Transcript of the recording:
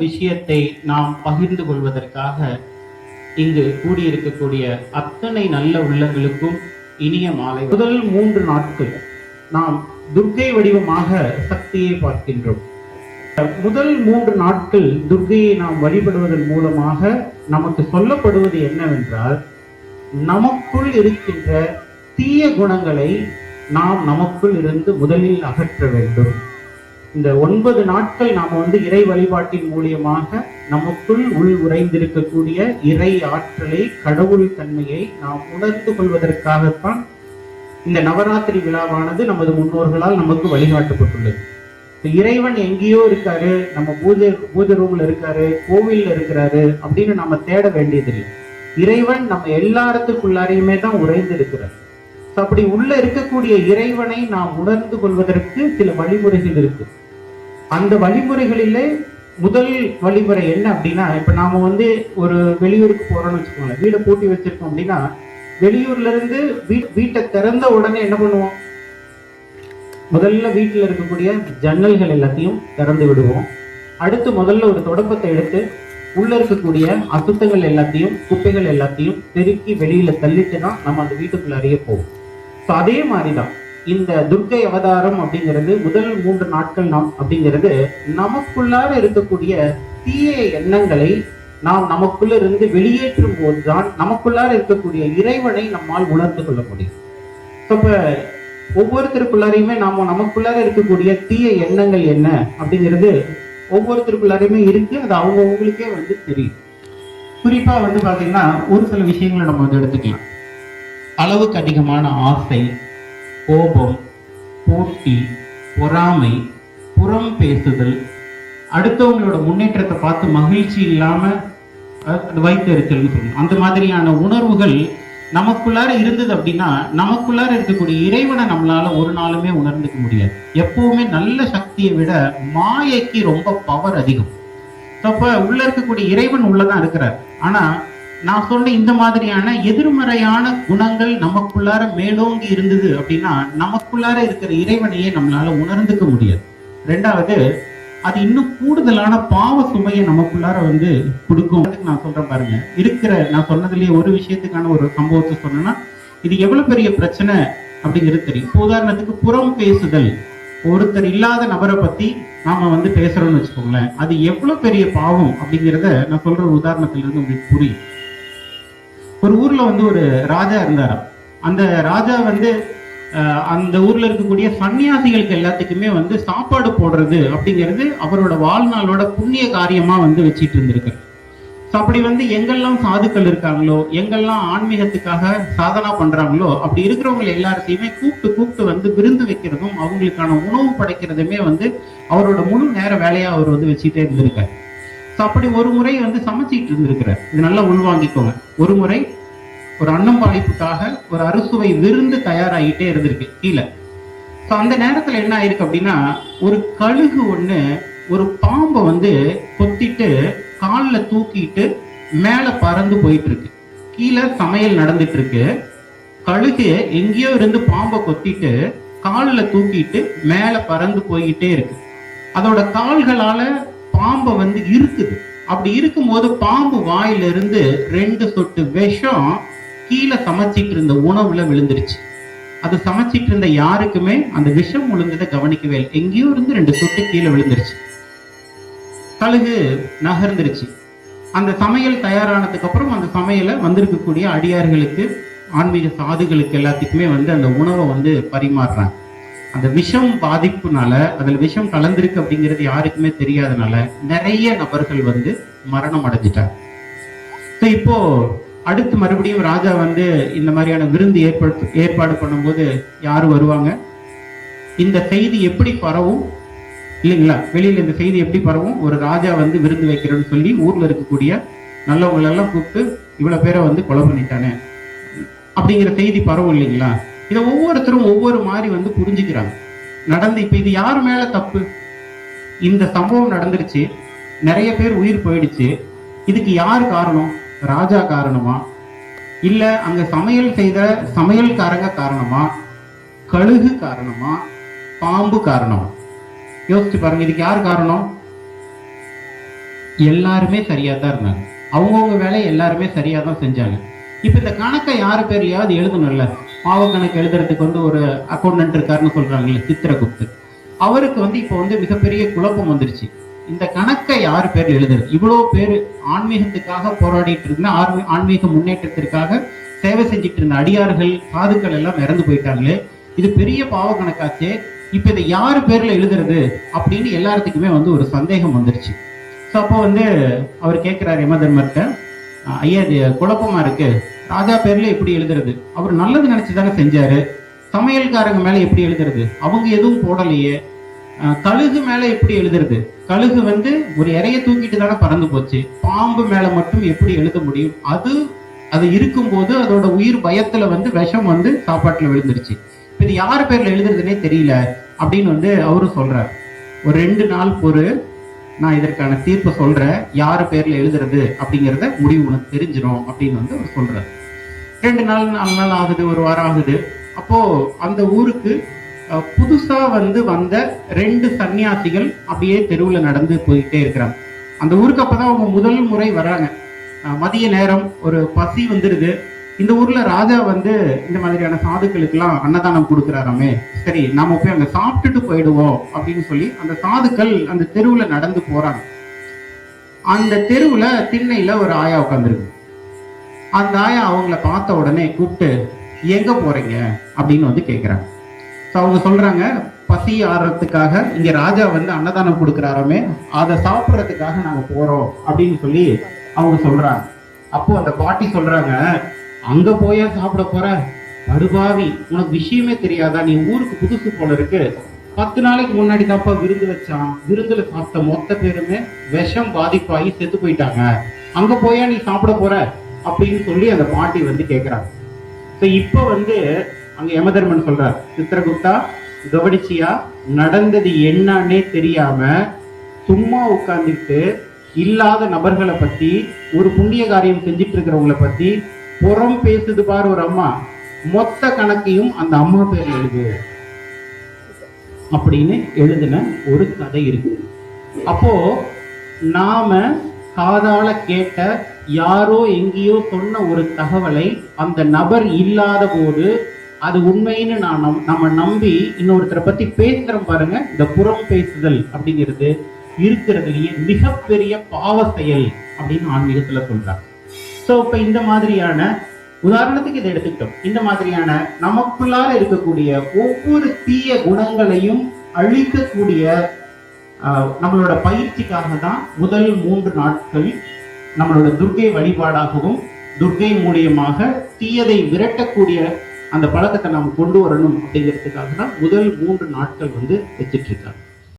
விஷயத்தை நாம் பகிர்ந்து கொள்வதற்காக இங்கு கூடியிருக்கக்கூடிய அத்தனை நல்ல உள்ளங்களுக்கும் இனிய மாலை. முதல் 3 நாட்கள் நாம் துர்க்கை வடிவமாக சக்தியை பார்க்கின்றோம். முதல் 3 நாட்கள் துர்க்கையை நாம் வழிபடுவதன் மூலமாக நமக்கு சொல்லப்படுவது என்னவென்றால், நமக்குள் இருக்கின்ற தீய குணங்களை நாம் நமக்குள் இருந்து முதலில் அகற்ற வேண்டும். இந்த 9 நாட்கள் நாம இறை வழிபாட்டின் மூலியமாக நமக்குள் உள் உறைந்திருக்கக்கூடிய இறை ஆற்றலை, கடவுள் தன்மையை நாம் உணர்ந்து கொள்வதற்காகத்தான் இந்த நவராத்திரி விழாவானது நமது முன்னோர்களால் நமக்கு வழிகாட்டப்பட்டுள்ளது. இறைவன் எங்கேயோ இருக்காரு, நம்ம பூஜை ரூம்ல இருக்காரு, கோவில்ல இருக்கிறாரு அப்படின்னு நம்ம தேட வேண்டியதில்லை. இறைவன் நம்ம எல்லாத்துக்குள்ளாரையுமே தான் உறைந்து இருக்கிறார். அப்படி உள்ள இருக்கக்கூடிய இறைவனை நாம் உணர்ந்து கொள்வதற்கு சில வழிமுறைகள் இருக்கு. அந்த வழிமுறைகளிலே முதல் வழிமுறை என்ன அப்படின்னா, இப்ப நாம ஒரு வெளியூருக்கு போறோம்னு வச்சுக்கோங்க, வீடை பூட்டி வச்சிருக்கோம் அப்படின்னா, வெளியூர்ல இருந்து வீட்டை திறந்த உடனே என்ன பண்ணுவோம்? முதல்ல வீட்டில் இருக்கக்கூடிய ஜன்னல்கள் எல்லாத்தையும் திறந்து விடுவோம். அடுத்து முதல்ல ஒரு தொடப்பத்தை எடுத்து உள்ள இருக்கக்கூடிய அசுத்தங்கள் எல்லாத்தையும், குப்பைகள் எல்லாத்தையும் பெருக்கி வெளியில தள்ளிட்டு தான் நம்ம அந்த வீட்டுக்குள்ள அறிய போவோம். அதே மாதிரிதான் இந்த துர்க்கை அவதாரம் அப்படிங்கிறது, முதல் 3 நாட்கள் நாம் அப்படிங்கிறது நமக்குள்ளார இருக்கக்கூடிய தீய எண்ணங்களை நாம் நமக்குள்ள இருந்து வெளியேற்றும் போதுதான் நமக்குள்ளார இருக்கக்கூடிய இறைவனை நம்மால் உணர்ந்து கொள்ள முடியும். அப்ப ஒவ்வொருத்தருக்குள்ளாரையுமே நாம நமக்குள்ளார இருக்கக்கூடிய தீய எண்ணங்கள் என்ன அப்படிங்கிறது ஒவ்வொருத்தருக்குள்ளாரையுமே இருக்கு. அது அவங்களுக்கே தெரியும். குறிப்பா பாத்தீங்கன்னா, ஒரு சில விஷயங்களை நம்ம எடுத்துக்கலாம். அளவுக்கு அதிகமான ஆசை, கோபம், போட்டி, பொறாமை, புறம் பேசுதல், அடுத்தவங்களோட முன்னேற்றத்தை பார்த்து மகிழ்ச்சி இல்லாம வைத்தறிச்சல் சொல்லணும். அந்த மாதிரியான உணர்வுகள் நமக்குள்ளார இருந்தது அப்படின்னா, நமக்குள்ளார இருக்கக்கூடிய இறைவனை நம்மளால ஒரு நாளுமே உணர்ந்துக்க முடியாது. எப்பவுமே நல்ல சக்தியை விட மாயைக்கு ரொம்ப பவர் அதிகம். அப்ப உள்ள இருக்கக்கூடிய இறைவன் உள்ளதான் இருக்கிறார். ஆனா நான் சொன்ன இந்த மாதிரியான எதிர்மறையான குணங்கள் நமக்குள்ளார மேலோங்கி இருந்தது அப்படின்னா, நமக்குள்ளார இருக்கிற இறைவனையே நம்மளால உணர்ந்துக்க முடியாது. 2வது, அது இன்னும் கூடுதலான பாவ சுமையை நமக்குள்ளார கொடுக்கும். நான் சொல்றேன் பாருங்க, நான் சொன்னதுலயே ஒரு விஷயத்துக்கான ஒரு சம்பவத்தை சொன்னேன்னா இது எவ்வளவு பெரிய பிரச்சனை அப்படிங்கிறது தெரியும். இப்போ உதாரணத்துக்கு புறம் பேசுதல், ஒருத்தர் இல்லாத நபரை பத்தி நாம பேசுறோம்னு வச்சுக்கோங்களேன், அது எவ்வளவு பெரிய பாவம் அப்படிங்கிறத நான் சொல்ற ஒரு உதாரணத்துல இருந்து உங்களுக்கு புரியும். ஒரு ஊர்ல ஒரு ராஜா இருந்தாராம். அந்த ராஜா அந்த ஊர்ல இருக்கக்கூடிய சன்னியாசிகளுக்கு எல்லாத்துக்குமே சாப்பாடு போடுறது அப்படிங்கிறது அவரோட வாழ்நாளோட புண்ணிய காரியமா வச்சிட்டு இருந்திருக்கு. அப்படி எங்கெல்லாம் சாதுக்கள் இருக்காங்களோ, எங்கெல்லாம் ஆன்மீகத்துக்காக சாதனா பண்றாங்களோ, அப்படி இருக்கிறவங்க எல்லாத்தையுமே கூப்பிட்டு விருந்து வைக்கிறதும் அவங்களுக்கான உணவு படைக்கிறதுமே அவரோட முழு நேர வேலையா அவர் வச்சுட்டே இருந்திருக்காரு. அப்படி ஒரு முறை சமைச்சிட்டு இருந்திருக்கிறார். இது நல்லா உள்வாங்கிக்கோங்க. ஒரு முறை ஒரு அன்னம் பாலிப்புக்காக ஒரு அறுசுவை விருந்து தயாராகிட்டே இருந்திருக்கு கீழே. அந்த நேரத்துல என்ன ஆயிருக்கு அப்படின்னா, ஒரு கழுகு ஒண்ணு ஒரு பாம்பை கொத்திட்டு காலில் தூக்கிட்டு மேல பறந்து போயிட்டு இருக்கு. கீழே சமையல் நடந்துட்டு இருக்கு. கழுகு எங்கேயோ இருந்து பாம்பை கொத்திட்டு காலில் தூக்கிட்டு மேல பறந்து போய்கிட்டே இருக்கு. அதோட கால்களால பாம்பை இருக்குது. அப்படி இருக்கும்போது பாம்பு வாயிலிருந்து 2 சொட்டு விஷம் கீழே சமைச்சிட்டு இருந்த உணவுல விழுந்துருச்சு. அது சமைச்சிட்டு இருந்த யாருக்குமே அந்த விஷம் விழுந்ததை கவனிக்கவே இல்லை. எங்கேயோ இருந்து 2 சொட்டு கீழே விழுந்துருச்சு. கழுகு நகர்ந்துருச்சு. அந்த சமையல் தயாரானதுக்கு அப்புறம் அந்த சமையலை வந்திருக்கக்கூடிய அடியார்களுக்கு, ஆன்மீக சாதுகளுக்கு எல்லாத்துக்குமே அந்த உணவை பரிமாறுறாங்க. அந்த விஷம் பாதிப்புனால, அதுல விஷம் கலந்திருக்கு அப்படிங்கிறது யாருக்குமே தெரியாதனால நிறைய நபர்கள் மரணம் அடைஞ்சிட்டாங்க. இப்போ அடுத்து மறுபடியும் ராஜா இந்த மாதிரியான விருந்து ஏற்பாடு பண்ணும்போது யாரு வருவாங்க? இந்த செய்தி எப்படி பரவும் இல்லைங்களா? வெளியில இந்த செய்தி எப்படி பரவும்? ஒரு ராஜா விருந்து வைக்கிறேன்னு சொல்லி ஊர்ல இருக்கக்கூடிய நல்லவங்களெல்லாம் கூப்பிட்டு இவ்வளவு பேரை கொலை பண்ணிட்டானே அப்படிங்கிற செய்தி பரவும் இல்லைங்களா? இதை ஒவ்வொருத்தரும் ஒவ்வொரு மாதிரி புரிஞ்சுக்கிறாங்க. இப்ப இது யாரு மேல தப்பு? இந்த சம்பவம் நடந்துருச்சு, நிறைய பேர் உயிர் போயிடுச்சு. இதுக்கு யாரு காரணம்? ராஜா காரணமா? இல்ல அங்க சமையல் செய்த சமையல்காரங்க காரணமா? கழுகு காரணமா? பாம்பு காரணமா? யோசிச்சு பாருங்க. இதுக்கு யார் காரணம்? எல்லாருமே சரியா தான் இருந்தாங்க. அவங்கவுங்க வேலையை எல்லாருமே சரியா தான் செஞ்சாங்க. இப்ப இந்த கணக்கை யாரு பேர்லயாவது எழுதணும்ல. பாவ கணக்கு எழுதுறதுக்கு ஒரு அக்கௌண்டன்ட் இருக்காருன்னு சொல்றாங்கல்ல, சித்திரகுப்தர். அவருக்கு இப்ப மிகப்பெரிய குழப்பம் வந்துருச்சு. இந்த கணக்கை யாரு பேர்ல எழுதுறது? இவ்வளவு பேரு ஆன்மீகத்துக்காக போராடிட்டு இருந்த, ஆன்மீக முன்னேற்றத்திற்காக சேவை செஞ்சிட்டு இருந்த அடியார்கள், சாதுக்கள் எல்லாம் இறந்து போயிட்டாங்களே, இது பெரிய பாவ கணக்காச்சே, இப்ப இதை யாரு பேர்ல எழுதுறது அப்படின்னு எல்லாத்துக்குமே ஒரு சந்தேகம் வந்துருச்சு. ஸோ அப்போ அவர் கேட்கிறாரு யமதர்மர்கிட்ட, ஐயா இது குழப்பமா இருக்கு, ராஜா பேர்ல எப்படி எழுதுறது? அவர் நல்லது நினைச்சுதானே செஞ்சாரு, சமையல்காரங்க மேல எப்படி எழுதுறது? அவங்க எதுவும் போடலையே. கழுகு மேல எப்படி எழுதுறது? கழுகு ஒரு இறைய தூக்கிட்டு தானே பறந்து போச்சு. பாம்பு மேல மட்டும் எப்படி எழுத முடியும்? அது இருக்கும்போது அதோட உயிர் பயத்துல விஷம் சாப்பாட்டுல விழுந்துருச்சு. இது யாரு பேர்ல எழுதுறதுன்னே தெரியல அப்படின்னு அவரும் சொல்றாரு. ஒரு 2 நாள் பொறு, நான் இதற்கான தீர்ப்பு சொல்றேன், யாரு பேர்ல எழுதுறது அப்படிங்கிறத முடிவு உனக்கு தெரிஞ்சிடும் அப்படின்னு அவர் சொல்றாரு. 2 நாள் 4 நாள் ஆகுது, ஒரு வாரம் ஆகுது. அப்போ அந்த ஊருக்கு புதுசா வந்த 2 சன்னியாசிகள் அப்படியே தெருவுல நடந்து போயிட்டே இருக்கிறாங்க. அந்த ஊருக்கு அப்பதான் அவங்க முதல் முறை வர்றாங்க. மதிய நேரம், ஒரு பசி வந்துருது. இந்த ஊர்ல ராஜா இந்த மாதிரியான சாதுக்களுக்கு எல்லாம் அன்னதானம் கொடுக்குறாராமே, சரி நாம போய் அங்க சாப்பிட்டுட்டு போயிடுவோம் அப்படின்னு சொல்லி அந்த சாதுக்கள் அந்த தெருவுல நடந்து போறாங்க. அந்த தெருவுல திண்ணையில ஒரு ஆயா உட்காந்துருக்கு. அந்த ஆயா அவங்கள பார்த்த உடனே கூப்பிட்டு, எங்க போறீங்க அப்படின்னு கேட்கிறாங்க. அவங்க சொல்றாங்க, பசி ஆறுறதுக்காக இங்க ராஜா அன்னதானம் கொடுக்குறாராமே, அதை சாப்பிட்றதுக்காக நாங்க போறோம் அப்படின்னு சொல்லி அவங்க சொல்றாங்க. அப்போ அந்த பாட்டி சொல்றாங்க, அங்க போயா சாப்பிட போற, படுபாவி, உனக்கு விஷயமே தெரியாதா? நீ ஊருக்கு புதுசு போல இருக்கு. 10 நாளைக்கு முன்னாடி தான்ப்பா விருந்து வச்சான். விருந்துல சாப்பிட்ட மொத்த பேருமே விஷம் பாதிப்பாகி செத்து போயிட்டாங்க. அங்க போயா நீ சாப்பிட போற அப்படின்னு சொல்லி அந்த பாட்டி கேட்கிறாங்க. இப்ப அங்க யமதர்மன் சொல்றார், சித்திரகுப்தா கவனிச்சியா, நடந்தது என்னன்னே தெரியாம சும்மா உட்கார்ந்துட்டு இல்லாத நபர்களை பத்தி, ஒரு புண்ணிய காரியம் செஞ்சிட்டு இருக்கிறவங்களை பத்தி புறம் பேசுது பாரு ஒரு அம்மா, மொத்த கணக்கையும் அந்த அம்மா பேர்ல எழுது அப்படின்னு எழுதின ஒரு கதை இருக்கு. அப்போ நாம காதால கேட்ட யாரோ எங்கேயோ சொன்ன ஒரு தகவலை அந்த நபர் இல்லாத போது அது உண்மைன்னு நம்ம நம்பி இன்னொருத்தரை பத்தி பேசுறோம் பாருங்க. இந்த புறம் பேசுதல் அப்படிங்கிறது இருக்கிறதுலயே மிகப்பெரிய பாவ செயல் அப்படின்னு ஆன்மீகத்துல சொல்றாங்க. சோ இப்ப இந்த மாதிரியான உதாரணத்துக்கு இதை எடுத்துக்கிட்டோம். இந்த மாதிரியான நமக்குள்ளார இருக்கக்கூடிய ஒவ்வொரு தீய குணங்களையும் அழிக்கக்கூடிய நம்மளோட பயிற்சிக்காக தான் முதல் 3 நாட்கள் நம்மளோட துர்க்கை வழிபாடாகவும், துர்க்கை மூலியமாக தீயதை விரட்டக்கூடிய அந்த பழக்கத்தை நாம் கொண்டு வரணும் அப்படிங்கிறதுக்காக தான் முதல் 3 நாட்கள் வச்சிட்டு இருக்காங்க.